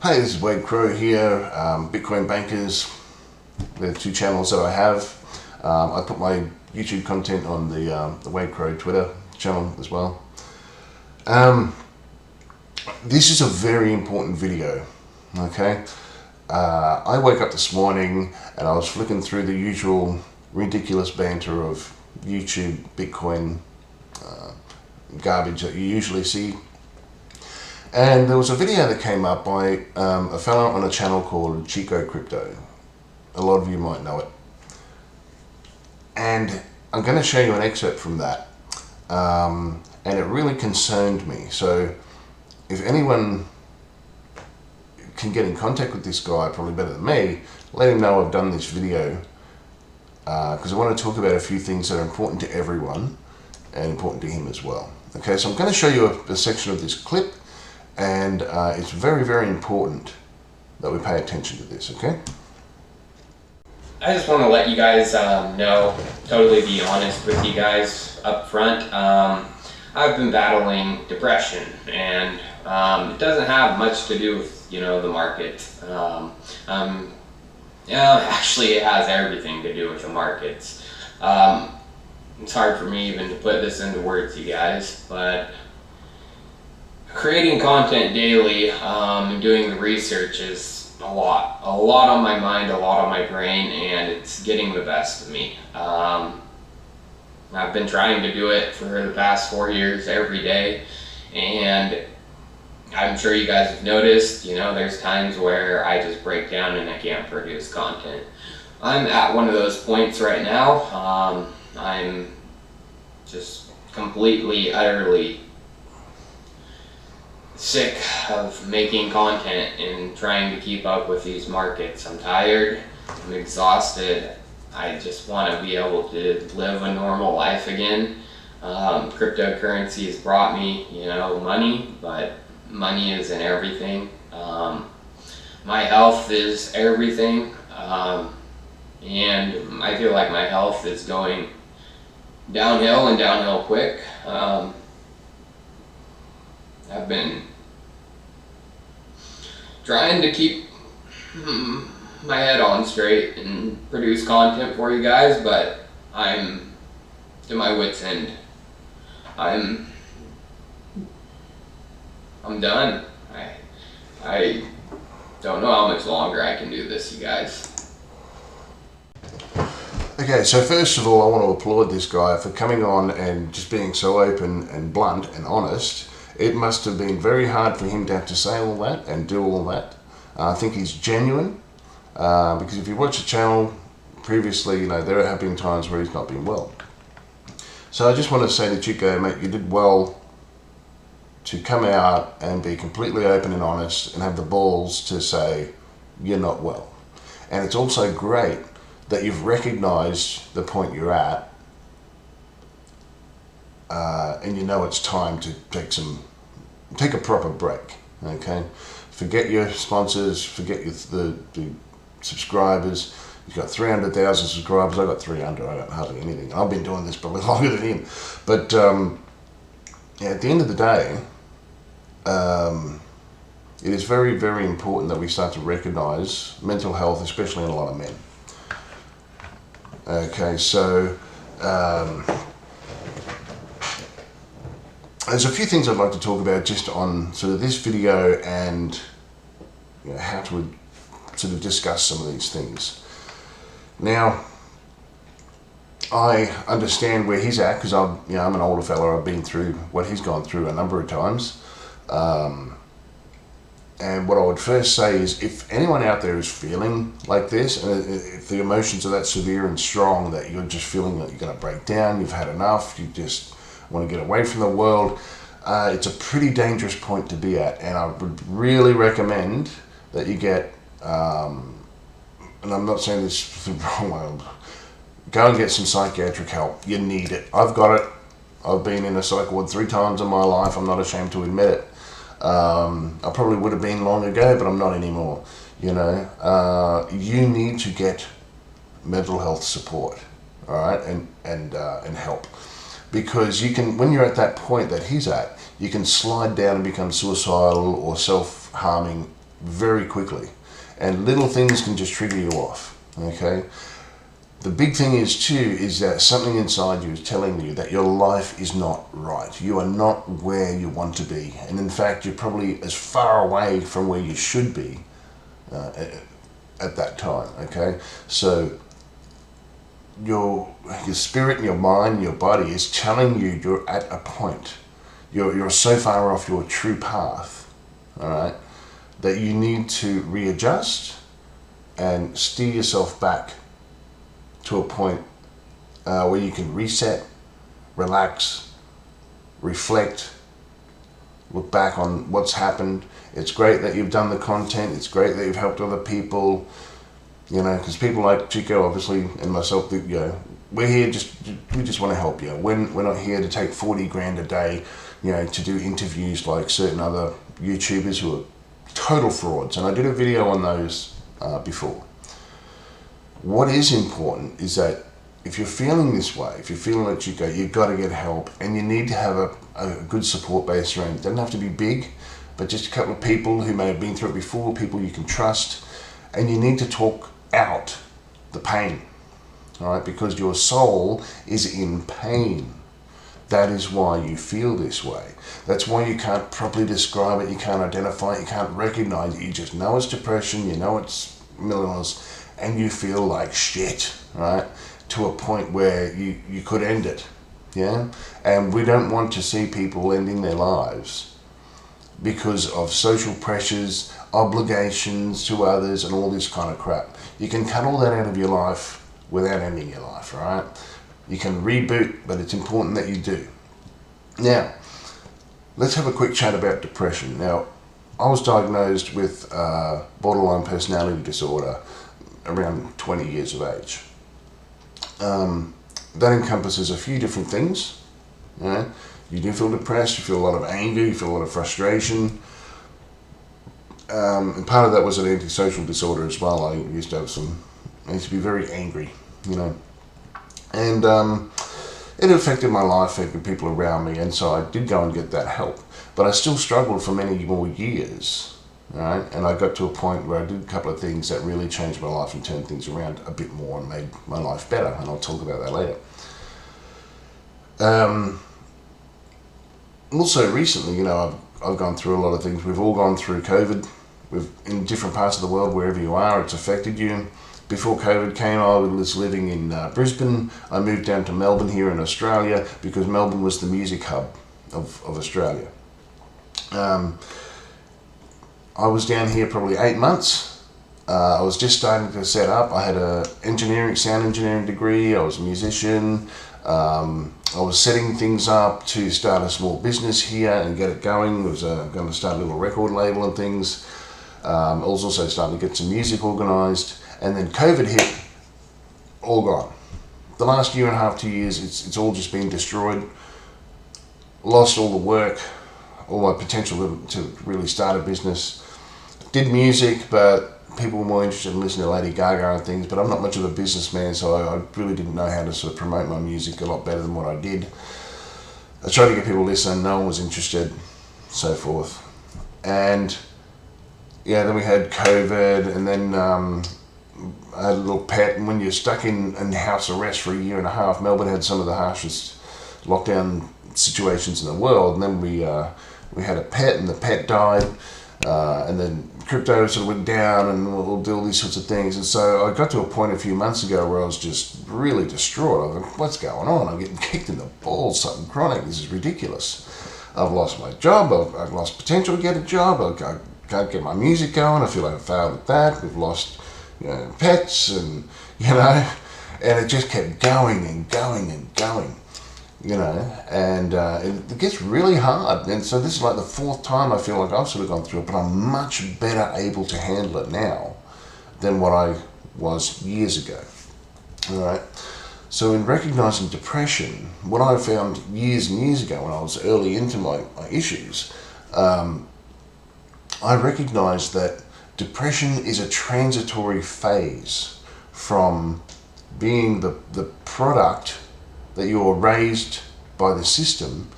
Hey, this is Wade Crow here, Bitcoin Bankers. There are two channels that I have. I put my YouTube content on the Wade Crow Twitter channel as well. This is a very important video, okay? I woke up this morning and I was flicking through the usual ridiculous banter of YouTube Bitcoin garbage that you usually see. And there was a video that came up by a fellow on a channel called Chico Crypto. A lot of you might know it. And I'm going to show you an excerpt from that. And it really concerned me. So if anyone can get in contact with this guy, probably better than me, let him know I've done this video. Because I want to talk about a few things that are important to everyone and important to him as well. Okay, so I'm going to show you a section of this clip. And it's very, very important that we pay attention to this, okay? I just want to let you guys know, totally be honest with you guys up front. I've been battling depression, and it doesn't have much to do with, the market. Actually, it has everything to do with the markets. It's hard for me even to put this into words, you guys, but creating content daily and doing the research is a lot on my mind, a lot on my brain, and it's getting the best of me. I've been trying to do it for the past 4 years every day, and I'm sure you guys have noticed, there's times where I just break down and I can't produce content. I'm at one of those points right now. I'm just completely, utterly sick of making content and trying to keep up with these markets. I'm tired, I'm exhausted. I just want to be able to live a normal life again. Cryptocurrency has brought me, money, but money isn't everything. My health is everything, and I feel like my health is going downhill and downhill quick. I've been trying to keep my head on straight and produce content for you guys, but I'm to my wit's end. I'm done. I don't know how much longer I can do this, you guys. Okay, so first of all, I want to applaud this guy for coming on and just being so open and blunt and honest. It must have been very hard for him to have to say all that and do all that. I think he's genuine, because if you watch the channel previously, there have been times where he's not been well. So I just want to say to Chico, mate, you did well to come out and be completely open and honest and have the balls to say you're not well. And it's also great that you've recognized the point you're at, and it's time to take a proper break, okay? Forget your sponsors, forget the subscribers. You've got 300,000 subscribers, I've got 300, I got hardly anything. I've been doing this probably longer than him. But at the end of the day, it is very, very important that we start to recognize mental health, especially in a lot of men. Okay, so there's a few things I'd like to talk about just on sort of this video and how to sort of discuss some of these things. Now, I understand where he's at because I'm an older fella. I've been through what he's gone through a number of times. And what I would first say is, if anyone out there is feeling like this, and if the emotions are that severe and strong that you're just feeling that you're going to break down, you've had enough, you just want to get away from the world, it's a pretty dangerous point to be at. And I would really recommend that you get, and I'm not saying this the wrong way, go and get some psychiatric help. You need it. I've got it. I've been in a psych ward 3 times in my life. I'm not ashamed to admit it. I probably would have been long ago, but I'm not anymore. You need to get mental health support, all right, and help, because you can, when you're at that point that he's at, you can slide down and become suicidal or self-harming very quickly. And little things can just trigger you off, okay? The big thing is that something inside you is telling you that your life is not right. You are not where you want to be. And in fact, you're probably as far away from where you should be at that time, okay? So your spirit and your mind and your body is telling you you're at a point. You're so far off your true path, all right, that you need to readjust and steer yourself back to a point where you can reset, relax, reflect, look back on what's happened. It's great that you've done the content. It's great that you've helped other people, you know, because people like Chico, obviously, and myself, you know, we're here we just want to help you. We're not here to take 40 grand a day, you know, to do interviews like certain other YouTubers who are total frauds. And I did a video on those before. What is important is that if you're feeling this way, if you're feeling like Chico, you've got to get help, and you need to have a good support base around. It doesn't have to be big, but just a couple of people who may have been through it before, people you can trust, and you need to talk out the pain, all right? Because your soul is in pain. That is why you feel this way. That's why you can't properly describe it, you can't identify it, you can't recognize it. You just know it's depression, you know it's mental illness, and you feel like shit, right? To a point where you could end it, yeah? And we don't want to see people ending their lives because of social pressures, obligations to others, and all this kind of crap. You can cut all that out of your life without ending your life, right? You can reboot, but it's important that you do. Now, let's have a quick chat about depression. Now, I was diagnosed with borderline personality disorder around 20 years of age. That encompasses a few different things. You know? You do feel depressed, you feel a lot of anger, you feel a lot of frustration. And part of that was an antisocial disorder as well. I used to be very angry, you know. And it affected my life, affected people around me, and so I did go and get that help. But I still struggled for many more years. Right? And I got to a point where I did a couple of things that really changed my life and turned things around a bit more and made my life better, and I'll talk about that later. Also recently, you know, I've gone through a lot of things. We've all gone through COVID. In different parts of the world, wherever you are, it's affected you. Before COVID came, I was living in Brisbane. I moved down to Melbourne here in Australia because Melbourne was the music hub of Australia. I was down here probably 8 months. I was just starting to set up. I had a sound engineering degree. I was a musician. I was setting things up to start a small business here and get it going. I was going to start a little record label and things. I was also starting to get some music organised. And then COVID hit, all gone. The last year and a half, 2 years, it's all just been destroyed. Lost all the work, all my potential to really start a business. Did music, but people were more interested in listening to Lady Gaga and things, but I'm not much of a businessman, so I really didn't know how to sort of promote my music a lot better than what I did. I tried to get people to listen, no one was interested, so forth. And yeah, then we had COVID, and then I had a little pet, and when you're stuck in house arrest for a year and a half, Melbourne had some of the harshest lockdown situations in the world, and then we had a pet, and the pet died. And then crypto sort of went down, and we'll do all these sorts of things. And so I got to a point a few months ago where I was just really distraught. I was like, what's going on? I'm getting kicked in the balls, something chronic. This is ridiculous. I've lost my job. I've lost potential to get a job. I can't get my music going. I feel like I failed at that. We've lost, you know, pets, and, you know, and it just kept going and going and going. You know, and it gets really hard. And so this is like the fourth time I feel like I've sort of gone through it, but I'm much better able to handle it now than what I was years ago. All right. So in recognizing depression, what I found years and years ago when I was early into my issues, I recognized that depression is a transitory phase from being the product that you're raised by the system,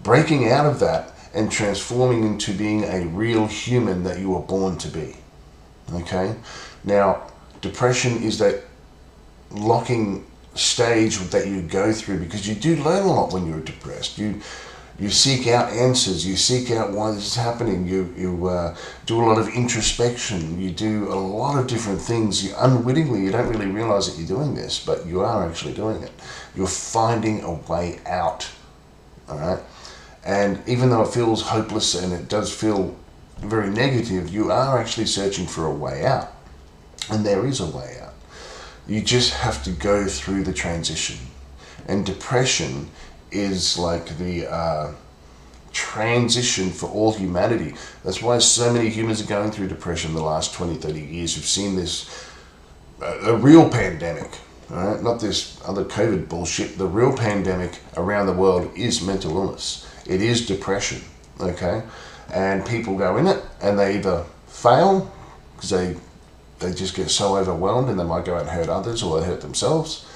breaking out of that and transforming into being a real human that you were born to be. Okay? Now, depression is that locking stage that you go through, because you do learn a lot when you're depressed. You seek out answers, you seek out why this is happening, you do a lot of introspection, you do a lot of different things. You unwittingly, you don't really realize that you're doing this, but you are actually doing it. You're finding a way out, all right? And even though it feels hopeless and it does feel very negative, you are actually searching for a way out. And there is a way out. You just have to go through the transition. And depression is like the transition for all humanity. That's why so many humans are going through depression in the last 20, 30 years. We've seen this, a real pandemic, all right? Not this other COVID bullshit. The real pandemic around the world is mental illness. It is depression, okay? And people go in it and they either fail because they just get so overwhelmed and they might go out and hurt others or they hurt themselves,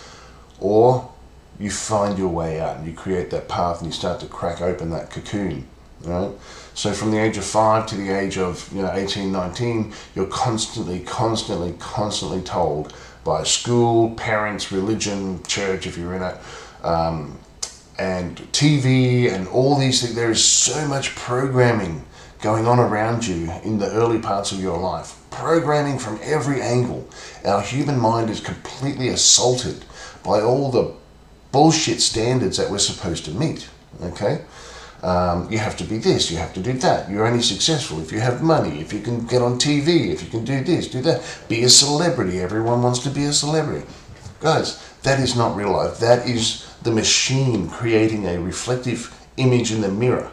or you find your way out and you create that path and you start to crack open that cocoon, right? So from the age of 5 to the age of 18, 19, you're constantly told by school, parents, religion, church if you're in it, and TV and all these things. There is so much programming going on around you in the early parts of your life. Programming from every angle. Our human mind is completely assaulted by all the bullshit standards that we're supposed to meet, okay? You have to be this, you have to do that. You're only successful if you have money, if you can get on TV, if you can do this, do that. Be a celebrity. Everyone wants to be a celebrity. Guys, that is not real life. That is the machine creating a reflective image in the mirror.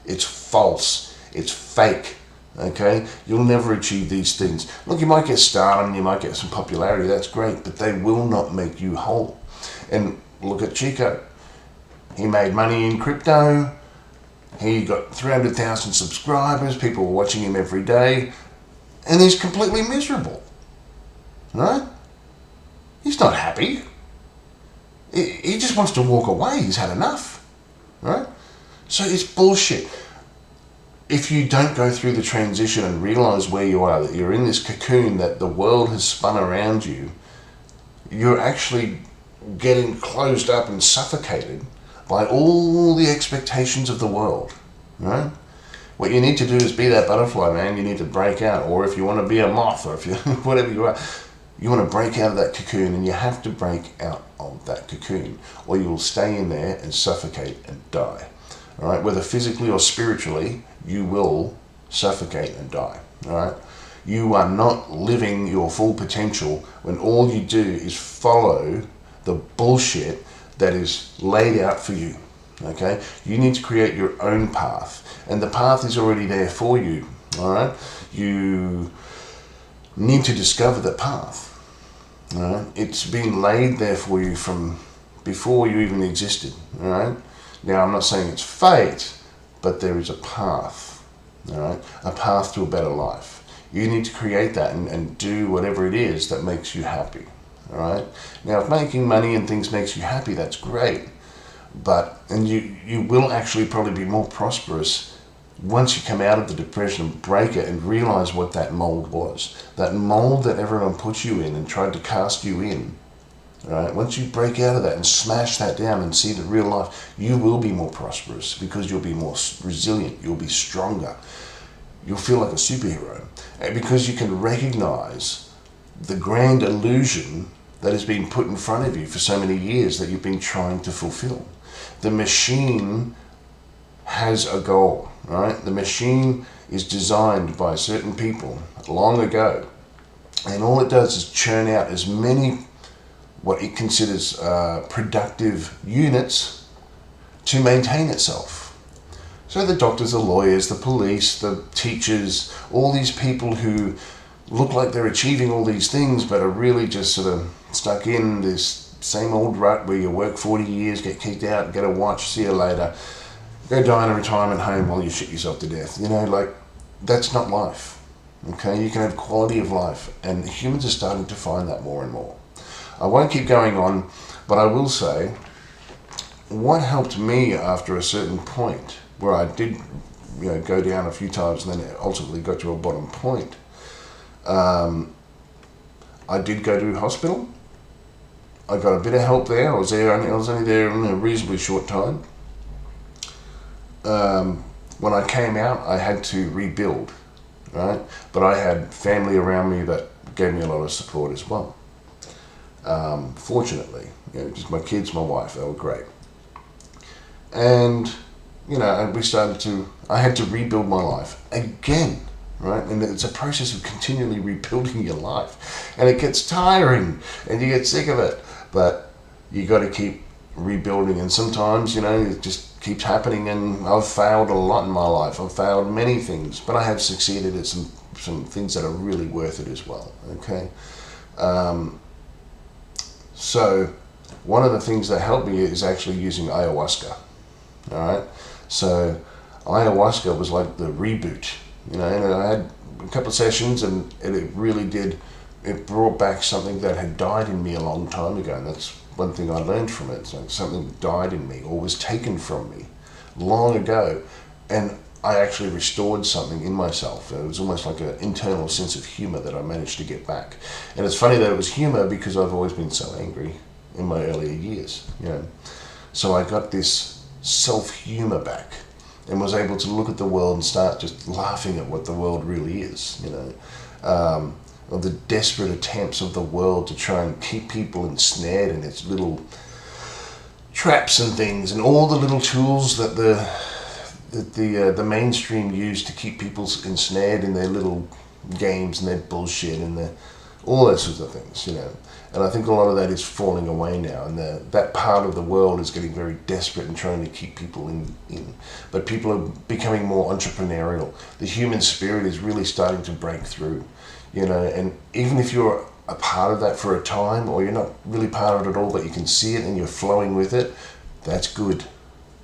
It's false. It's fake. Okay? You'll never achieve these things. Look, you might get stardom, you might get some popularity, that's great, but they will not make you whole. And look at Chico. He made money in crypto. He got 300,000 subscribers. People were watching him every day. And he's completely miserable. Right? He's not happy. He just wants to walk away. He's had enough. Right? So it's bullshit. If you don't go through the transition and realize where you are, that you're in this cocoon, that the world has spun around you, you're actually getting closed up and suffocated by all the expectations of the world, right? What you need to do is be that butterfly, man. You need to break out. Or if you want to be a moth, or if you whatever you are, you want to break out of that cocoon, and you have to break out of that cocoon, or you will stay in there and suffocate and die. All right, whether physically or spiritually, you will suffocate and die. All right, you are not living your full potential when all you do is follow the bullshit that is laid out for you. Okay, you need to create your own path, and the path is already there for you. All right, you need to discover the path. All right, it's been laid there for you from before you even existed. All right. Now, I'm not saying it's fate, but there is a path, all right? A path to a better life. You need to create that and do whatever it is that makes you happy, all right? Now, if making money and things makes you happy, that's great. And you will actually probably be more prosperous once you come out of the depression and break it and realize what that mold was. That mold that everyone put you in and tried to cast you in. Right? Once you break out of that and smash that down and see the real life, you will be more prosperous because you'll be more resilient, you'll be stronger, you'll feel like a superhero. And because you can recognize the grand illusion that has been put in front of you for so many years that you've been trying to fulfill. The machine has a goal, right? The machine is designed by certain people long ago, and all it does is churn out as many what it considers productive units to maintain itself. So the doctors, the lawyers, the police, the teachers, all these people who look like they're achieving all these things but are really just sort of stuck in this same old rut where you work 40 years, get kicked out, get a watch, see you later, go die in a retirement home while you shit yourself to death. That's not life. Okay, you can have quality of life, and humans are starting to find that more and more. I won't keep going on, but I will say what helped me after a certain point where I did, go down a few times and then it ultimately got to a bottom point. I did go to hospital. I got a bit of help there. I was only there in a reasonably short time. When I came out, I had to rebuild, right? But I had family around me that gave me a lot of support as well. Fortunately, just my kids, my wife, they were great. And, I had to rebuild my life again, right? And it's a process of continually rebuilding your life. And it gets tiring and you get sick of it, but you got to keep rebuilding. And sometimes, it just keeps happening, and I've failed a lot in my life. I've failed many things, but I have succeeded at some things that are really worth it as well, okay? So one of the things that helped me is actually using ayahuasca, all right? So ayahuasca was like the reboot, and I had a couple of sessions, and it really did, it brought back something that had died in me a long time ago, and that's one thing I learned from it. It's like something died in me or was taken from me long ago, and I actually restored something in myself. It was almost like an internal sense of humor that I managed to get back. And it's funny that it was humor because I've always been so angry in my earlier years, So I got this self-humor back and was able to look at the world and start just laughing at what the world really is, of the desperate attempts of the world to try and keep people ensnared in its little traps and things, and all the little tools that the mainstream use to keep people ensnared in their little games and their bullshit and all those sorts of things, And I think a lot of that is falling away now, and that part of the world is getting very desperate and trying to keep people in. But people are becoming more entrepreneurial. The human spirit is really starting to break through, and even if you're a part of that for a time, or you're not really part of it at all, but you can see it and you're flowing with it, that's good.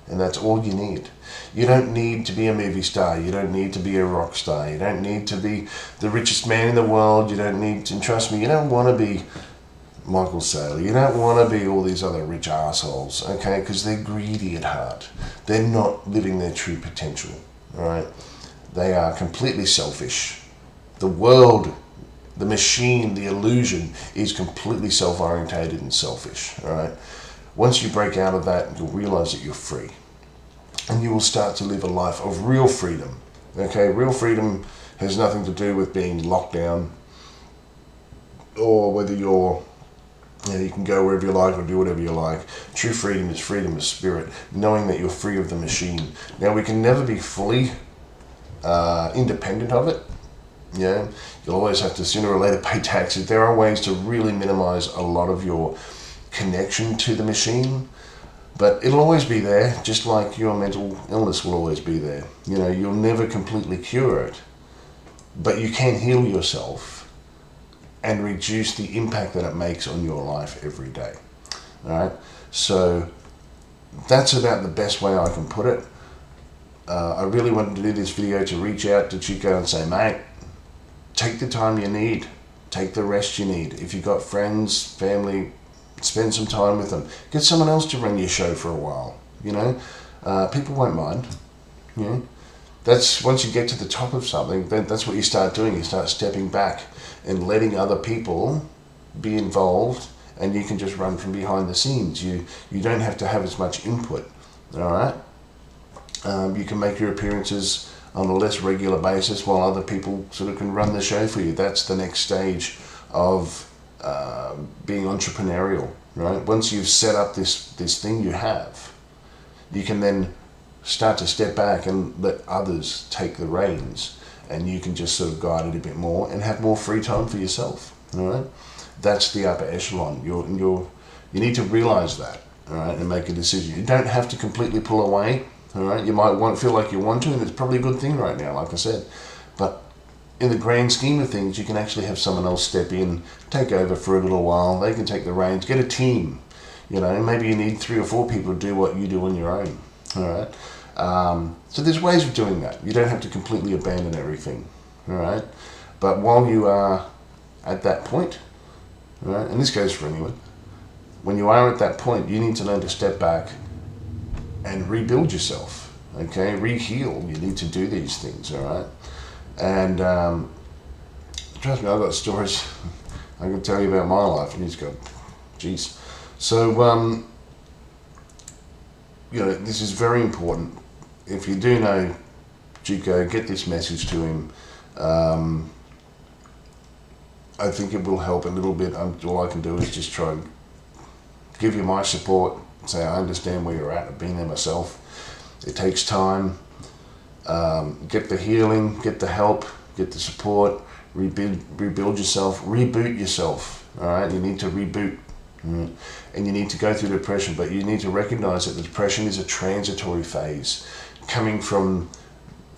And that's all you need. You don't need to be a movie star. You don't need to be a rock star. You don't need to be the richest man in the world. You don't need to, and trust me, you don't want to be Michael Saylor. You don't want to be all these other rich assholes, okay? Because they're greedy at heart. They're not living their true potential, all right? They are completely selfish. The world, the machine, the illusion is completely self-orientated and selfish, all right? Once you break out of that, you'll realize that you're free. And you will start to live a life of real freedom, okay? Real freedom has nothing to do with being locked down, or whether you can go wherever you like or do whatever you like. True freedom of spirit, knowing that you're free of the machine. Now, we can never be fully independent of it. You'll always have to sooner or later pay taxes. There are ways to really minimize a lot of your connection to the machine, but it'll always be there, just like your mental illness will always be there. You'll never completely cure it, but you can heal yourself and reduce the impact that it makes on your life every day. All right, so that's about the best way I can put it. I really wanted to do this video to reach out to Chico and say, mate, take the time you need, take the rest you need. If you've got friends, family, spend some time with them. Get someone else to run your show for a while. People won't mind. That's once you get to the top of something, then that's what you start doing. You start stepping back and letting other people be involved, and you can just run from behind the scenes. You don't have to have as much input. All right. You can make your appearances on a less regular basis while other people sort of can run the show for you. That's the next stage of being entrepreneurial, right? Once you've set up this thing you have, you can then start to step back and let others take the reins, and you can just sort of guide it a bit more and have more free time for yourself, all right? That's the upper echelon. You need to realize that, all right, and make a decision. You don't have to completely pull away, all right? You might feel like you want to, and it's probably a good thing right now, like I said, but in the grand scheme of things, you can actually have someone else step in, take over for a little while. They can take the reins, get a team. Maybe you need 3 or 4 people to do what you do on your own. All right. So there's ways of doing that. You don't have to completely abandon everything. All right. But while you are at that point, all right, and this goes for anyone, when you are at that point, you need to learn to step back and rebuild yourself. Okay, re-heal. You need to do these things, all right? And trust me, I've got stories I can tell you about my life, and you just go, geez. So, this is very important. If you do know Chico, get this message to him. I think it will help a little bit. All I can do is just try and give you my support, say I understand where you're at. I've been there myself. It takes time. Get the healing, get the help, get the support, rebuild yourself, reboot yourself. All right, you need to reboot. And you need to go through depression, but you need to recognize that the depression is a transitory phase, coming from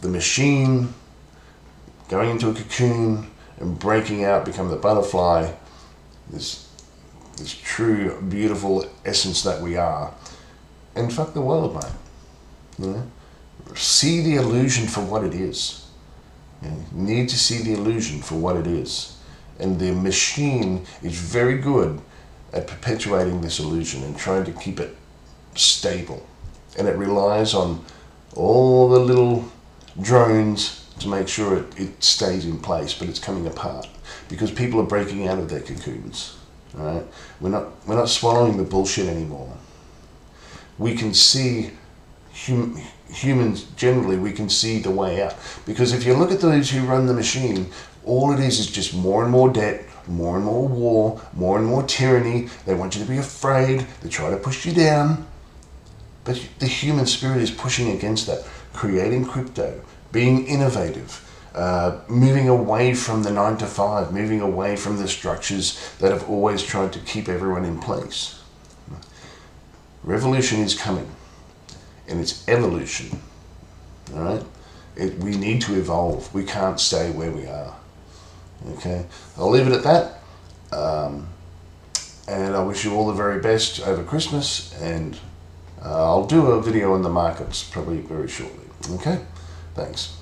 the machine, going into a cocoon, and breaking out, become the butterfly, this true, beautiful essence that we are. And fuck the world, mate. See the illusion for what it is. You need to see the illusion for what it is. And the machine is very good at perpetuating this illusion and trying to keep it stable. And it relies on all the little drones to make sure it stays in place, but it's coming apart because people are breaking out of their cocoons. All right? We're not swallowing the bullshit anymore. We can see humans generally. We can see the way out, because if you look at those who run the machine, all it is just more and more debt, more and more war, more and more tyranny. They want you to be afraid. They try to push you down. But the human spirit is pushing against that, creating crypto, being innovative, moving away from the 9 to 5, moving away from the structures that have always tried to keep everyone in place. Revolution is coming, and it's evolution. All right? We need to evolve. We can't stay where we are. Okay, I'll leave it at that. And I wish you all the very best over Christmas, and I'll do a video on the markets probably very shortly. Okay, thanks.